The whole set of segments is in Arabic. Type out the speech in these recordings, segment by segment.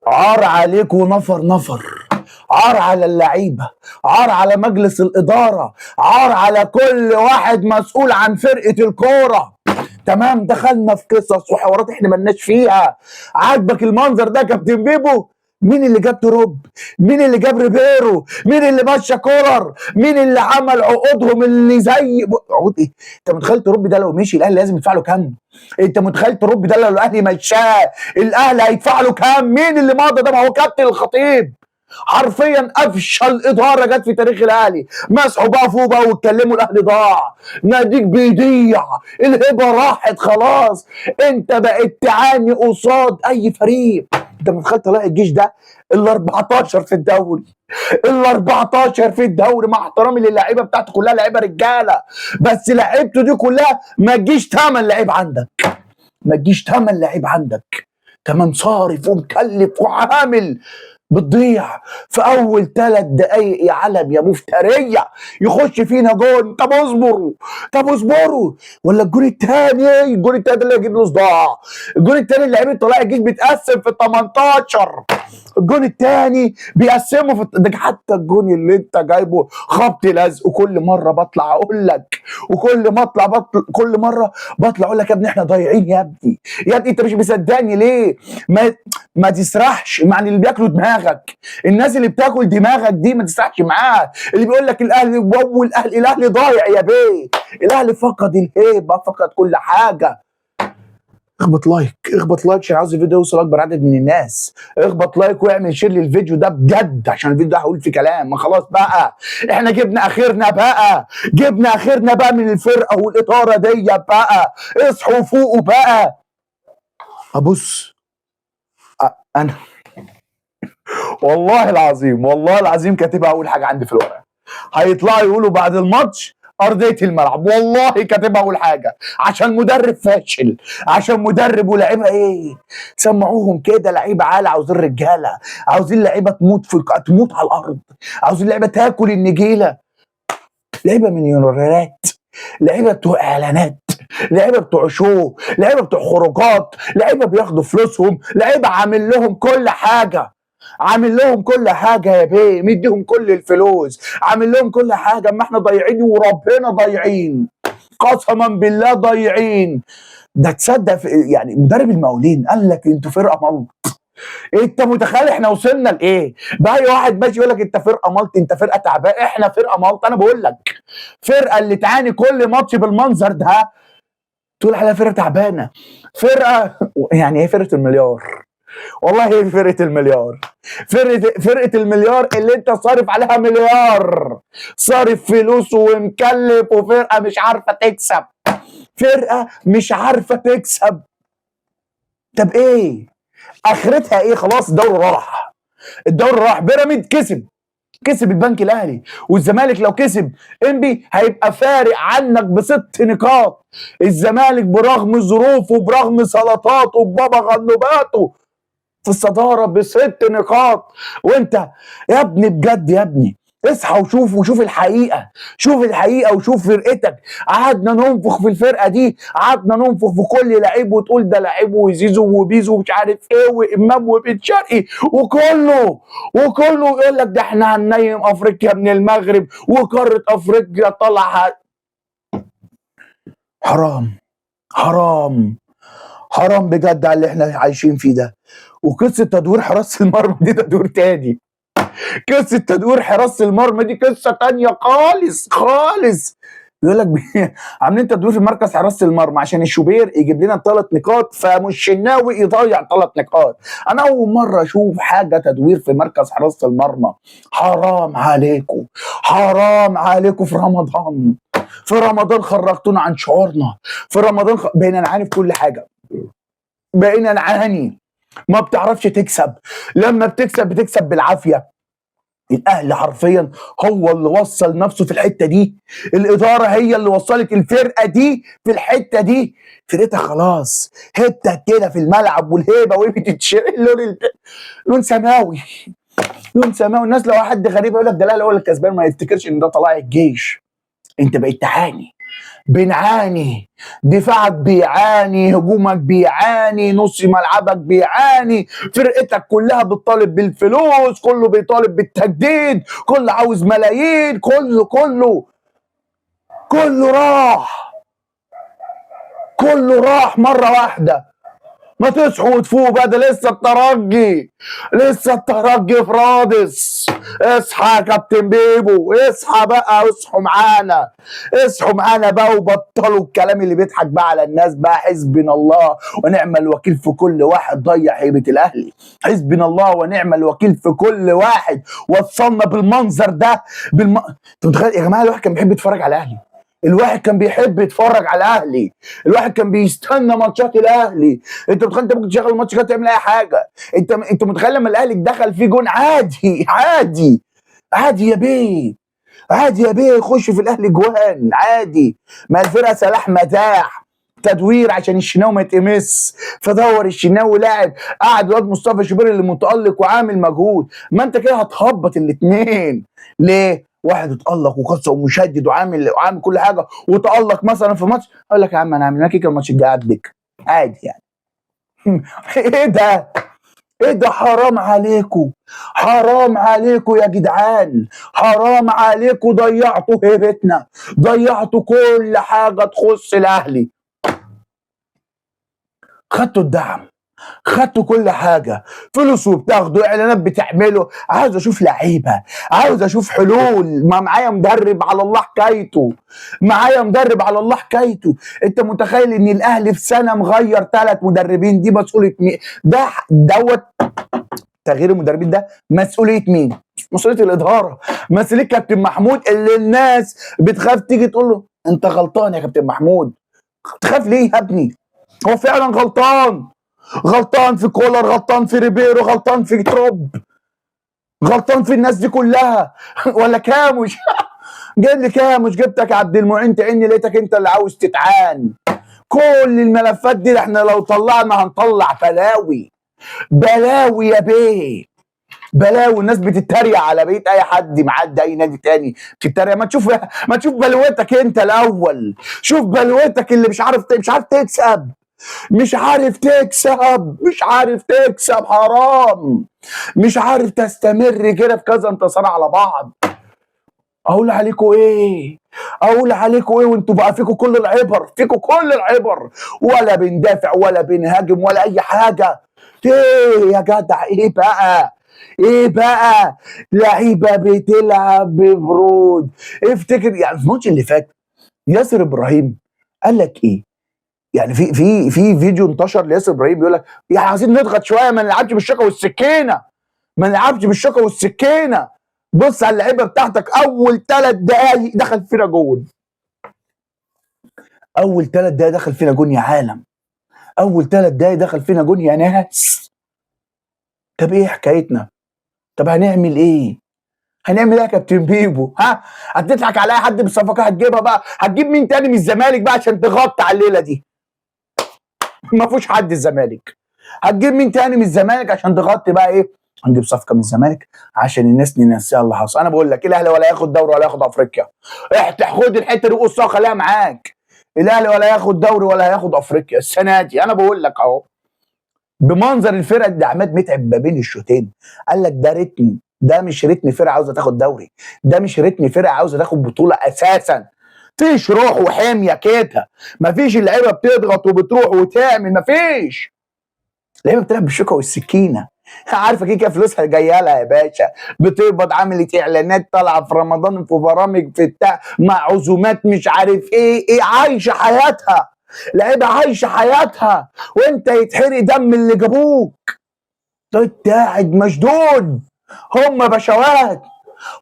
عار عليكوا نفر نفر، عار على اللعيبه، عار على مجلس الاداره، عار على كل واحد مسؤول عن فرقه الكوره. تمام، دخلنا في قصص وحوارات احنا ملناش فيها. عاجبك المنظر ده يا كابتن بيبو؟ مين اللي جاب تروب؟ مين اللي جاب ريبيرو؟ مين اللي مشى كولر؟ مين اللي عمل عقودهم اللي زي عقود ايه؟ انت متخيل تروب ده لو مشي الاهلي لازم يدفع له كام؟ انت متخيل تروب ده لو الاهلي مشاه الاهلي هيدفع له كام؟ مين اللي مضى ده؟ ما هو كابتن الخطيب. حرفيا افشل اداره جت في تاريخ الاهلي. مسحوا بقى فوق بقى واتكلموا الاهلي ضاع، ناديك بيضيع، الهبه راحت خلاص، انت بقيت تعاني قصاد اي فريق. انت متخيل طلائع الجيش ده ال 14 في الدوري، ال 14 في الدوري، مع احترامي للاعيبه بتاعته كلها لعيبه رجاله، بس لعيبته دي كلها ما تجيش 8 لعيب عندك، ما تجيش 8 لعيب عندك، كمان صارف ومكلف وعامل بتضيع في اول 3 دقايق يا علم يا مفتريه يخش فينا جون. طب اصبروا، طب اصبروا. ولا الجون الثاني، الجون الثاني اللي هيجيب له صداع. الجون الثاني اللي لعيبه طلائع الجيش بيتقسم في ال 18. الجون الثاني بيقسمه في ده. حتى الجون اللي انت جايبه خبط لزق، وكل مره بطلع اقول لك، وكل ما اطلع كل مره بطلع اقول لك يا ابني احنا ضايعين يا ابني، يا ابني انت مش مصدقني ليه؟ ما تسرحش مع اللي بياكلوا دماغك. الناس اللي بتاكل دماغك دي ما تسرحش معاها. اللي بيقول لك الاهلي واو، الاهلي ضايع يا بيه، الاهلي فقد الهيبه، فقد كل حاجه. اخبط لايك، اخبط لايك عشان عاوز الفيديو يوصل اكبر عدد من الناس. اخبط لايك واعمل شير للفيديو ده بجد، عشان الفيديو ده هقول فيه كلام. ما خلاص بقى، احنا جبنا اخرنا بقى، جبنا اخرنا بقى من الفرقه والاداره دي بقى. اصحوا وفوقوا بقى. ابص انا والله العظيم، والله العظيم كاتبها اول حاجه عندي في الورقه. هيطلعوا يقولوا بعد الماتش ارضيه الملعب، والله كاتبها اول حاجه، عشان مدرب فاشل، عشان مدرب ولاعيبه ايه؟ سمعوهم كده لعيبه عالة، عاوزين رجاله، عاوزين لعيبه تموت على الارض، عاوزين لعيبه تاكل النجيله، لعيبه مليونيرات، لعيبه بتوع اعلانات، لعيبه بتوع شو، لعيبه بتوع خروجات، لعيبه بياخدوا فلوسهم، لعيبه عامل لهم كل حاجه، عامل لهم كل حاجه يا بيه، مديهم كل الفلوس، عامل لهم كل حاجه. اما احنا ضايعين وربنا ضايعين، قسما بالله ضايعين. ده تصدق يعني مدرب المقاولين قال لك انتوا فرقه ملط. انت متخيل احنا وصلنا لايه؟ بقى واحد ماشي يقول لك انت فرقه ملط، انت فرقه تعبان، احنا فرقه ملط. انا بقول لك فرقه اللي تعاني كل ماتش بالمنظر ده تقول عليها فرقه تعبانه، فرقه يعني ايه فرقه المليار؟ والله هي فرقه المليار، فرقه المليار اللي انت صارف عليها مليار، صارف فلوس ومكلف، وفرقه مش عارفه تكسب، فرقه مش عارفه تكسب. طب ايه اخرتها ايه؟ خلاص الدوري راح، الدوري راح. بيراميد كسب البنك الاهلي، والزمالك لو كسب انبي هيبقى فارق عنك ب6 نقاط. الزمالك برغم ظروفه، برغم سلطاته، ببابا غنوباته في الصداره ب6 نقاط. وانت يا ابني بجد يا ابني اصحى وشوف، وشوف الحقيقه، شوف الحقيقه وشوف فرقتك. قعدنا ننفخ في الفرقه دي، قعدنا ننفخ في كل لعيب وتقول ده لعيب وزيزو وبيزو ومش عارف ايه وامام وبن شرقي وكله يقول لك ده احنا هننيم افريقيا من المغرب وقاره افريقيا طالعه. حرام حرام حرام بجد على اللي احنا عايشين فيه ده. وقصه تدوير حراسه المرمى دي تدوير تاني، قصه تدوير حراسه المرمى دي قصه تانيه خالص خالص. يقول لك عاملين تدوير في مركز حراسه المرمى عشان الشوبير يجيب لنا 3 نقاط، فمش الناوي يضيع 3 نقاط. انا اول مره اشوف حاجه تدوير في مركز حراسه المرمى. حرام عليكم، حرام عليكم. في رمضان، في رمضان خرجتونا عن شعورنا، في رمضان بقينا نعاني في كل حاجه، بقينا نعاني. ما بتعرفش تكسب، لما بتكسب بالعافيه. الاهلي حرفيا هو اللي وصل نفسه في الحته دي، الاداره هي اللي وصلت الفرقه دي في الحته دي. فرقتها خلاص هبتت كده في الملعب، والهيبه وهبت لون سماوي، لون سماوي. الناس لو حد غريب يقول لك ده الاهلي هو اللي كسبان، ما يفتكرش ان ده طلائع الجيش. انت بقيت تعاني، بنعاني، دفاعك بيعاني، هجومك بيعاني، نص ملعبك بيعاني، فرقتك كلها بتطالب بالفلوس، كله بيطالب بالتجديد، كله عاوز ملايين، كله راح، كله راح مرة واحدة. ما تصحوا وتفوقوا بقى، ده لسه الترجي، لسه الترجي في رادس. اصحى يا كابتن بيبو، اصحى بقى، اصحوا معانا، اصحوا معانا بقى، وبطلوا الكلام اللي بيضحك بقى على الناس بقى. حسبنا الله ونعم الوكيل في كل واحد ضيع هيبة الاهلي، حسبنا الله ونعم الوكيل في كل واحد وصلنا بالمنظر ده انت متخيل يا جماعه؟ الواحد كان بيحب يتفرج على الاهلي، الواحد كان بيحب يتفرج على الاهلي، الواحد كان بيستنى ماتشات الاهلي. انت متخيل انت ممكن تشغل الماتش كده تعمل اي حاجه؟ انت متخيل لما الاهلي دخل فيه جون عادي عادي عادي يا بيه، عادي يا بيه، يخش في الاهلي جوان عادي. ما الفرقه سلاح مداح، تدوير عشان الشناوي ما يتقمص، فدور الشناوي لاعب، قعد الواد مصطفى شوبير اللي متالق وعامل مجهود. ما انت كده هتهبط الاثنين. ليه؟ واحد اتالق وقصه ومشدد وعامل كل حاجه وتالق مثلا في ماتش، اقول لك يا عم انا عامل لك الماتش الجاي عدك عادي يعني. ايه ده؟ ايه ده؟ حرام عليكم، حرام عليكم يا جدعان، حرام عليكم، ضيعتوا هيبتنا، ضيعتوا كل حاجه تخص الاهلي. خدتوا الدعم، خدتوا كل حاجه، فلوس وبتاخدوا، اعلانات بتعملوا. عاوز اشوف لعيبه، عاوز اشوف حلول. ما معايا مدرب على الله حكايته، معايا مدرب على الله حكايته. انت متخيل ان الاهلي في سنه مغير 3 مدربين؟ دي مسؤوليه مين؟ دوت تغيير المدربين ده مسؤوليه مين؟ مسؤوليه الاداره، مسؤوليه كابتن محمود اللي الناس بتخاف تيجي تقول له انت غلطان يا كابتن محمود. تخاف ليه يا ابني؟ هو فعلا غلطان، غلطان في كولر، غلطان في ريبيرو، غلطان في تروب، غلطان في الناس دي كلها. ولا كاموش؟ جايب لي كاموش، جبتك عبد المعين تعني لقيتك انت اللي عاوز تتعان. كل الملفات دي احنا لو طلعنا هنطلع بلاوي، بلاوي يا بيه، بلاوي. الناس بتتريق على بيت اي حد معدي اي نادي تاني، بتتريق. ما تشوف بلوتك انت الاول، شوف بلوتك اللي مش عارف تكسب، مش عارف تكسب، مش عارف تكسب، حرام، مش عارف تستمر كده في كذا انتصار على بعض. اقول عليكم ايه؟ اقول عليكم ايه؟ وانتوا بقى فيكم كل العبر، فيكم كل العبر، ولا بندافع ولا بنهاجم ولا اي حاجه. ايه يا جدع؟ ايه بقى؟ ايه بقى؟ لعيبه بتلعب ببرود. افتكر يعني في الماتش اللي فات ياسر ابراهيم قال لك ايه؟ يعني في فيديو انتشر لياسر ابراهيم بيقول لك يعني عايزين نضغط شويه، ما نلعبش بالشوكه والسكينه، ما نلعبش بالشوكه والسكينه. بص على اللعيبه بتاعتك، اول 3 دقايق دخل فينا جون، اول 3 دقايق دخل فينا جون يا عالم، اول 3 دقايق دخل فينا جون يا ناس. طب ايه حكايتنا؟ طب هنعمل ايه؟ هنعمل ايه يا كابتن بيبو؟ ها؟ هتضحك على اي حد بالصفقه هتجيبها بقى؟ هتجيب مين تاني من الزمالك بقى عشان تغطي على الليله دي؟ ما فيهوش حد الزمالك. هتجيب مين تاني من الزمالك عشان تغطي بقى ايه؟ هنجيب صفقه من الزمالك عشان الناس ننسيها اللي حصل. انا بقول لك الاهلي ولا ياخد دوري ولا ياخد افريقيا. خد الحته دي وقصها خليها معاك. الاهلي ولا ياخد دوري ولا هياخد افريقيا السنه دي. انا بقول لك اهو بمنظر الفرقه دي. عماد متعب ما بين الشوطين قال لك ده رتم، ده مش رتم فرقه عاوزه تاخد دوري، ده مش رتم فرقه عاوزه تاخد بطوله اساسا. فيش روح وحميه كده، مفيش. اللعيبه بتضغط وبتروح وتعمل، مفيش. اللعيبه بتلعب بالشوكه والسكينه. عارفه كده فلوسها جايه لها يا باشا، بتقبض، عملت اعلانات، طالعه في رمضان، في برامج، في بتاع، مع عزومات، مش عارف ايه عايشه حياتها. لعيبه عايشه حياتها، وانت يتحرق دم اللي جابوك. انت قاعد مشدود. هم بشوات،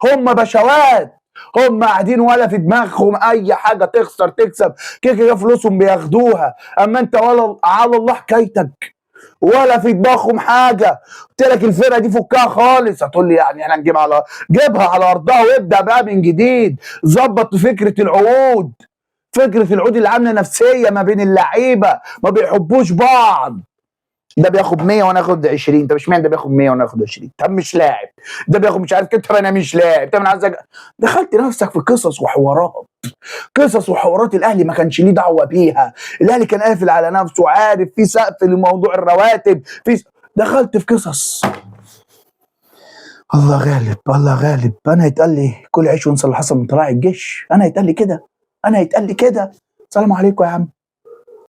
هم بشوات، هم قاعدين ولا في دماغهم اي حاجه، تخسر تكسب، كده كده فلوسهم بياخدوها. اما انت ولا على الله حكايتك، ولا في دماغهم حاجه. قلت لك الفرقه دي فكها خالص. هتقول لي يعني احنا نجيب جيبها على ارضها وابدا بقى من جديد. ظبط فكره العقود، فكره العقود اللي عامله نفسيه ما بين اللعيبه، ما بيحبوش بعض. ده بياخد 100 وانا اخد 20. طب اشمعنى ده بياخد 100 وانا اخد 20؟ طب مش لاعب. ده بياخد مش عارف كده. طب انا مش لاعب. طب انا عايز دخلت نفسك في قصص وحوارات. قصص وحوارات الاهلي ما كانش ليه دعوه بيها. الاهلي كان قافل على نفسه، عارف في سقف لموضوع الرواتب، دخلت في قصص. الله غالب، الله غالب. انا هيتقال لي كل عيش وانسى اللي حصل من طلائع الجيش؟ انا هيتقال لي كده؟ انا هيتقال لي كده؟ السلام عليكم يا عم.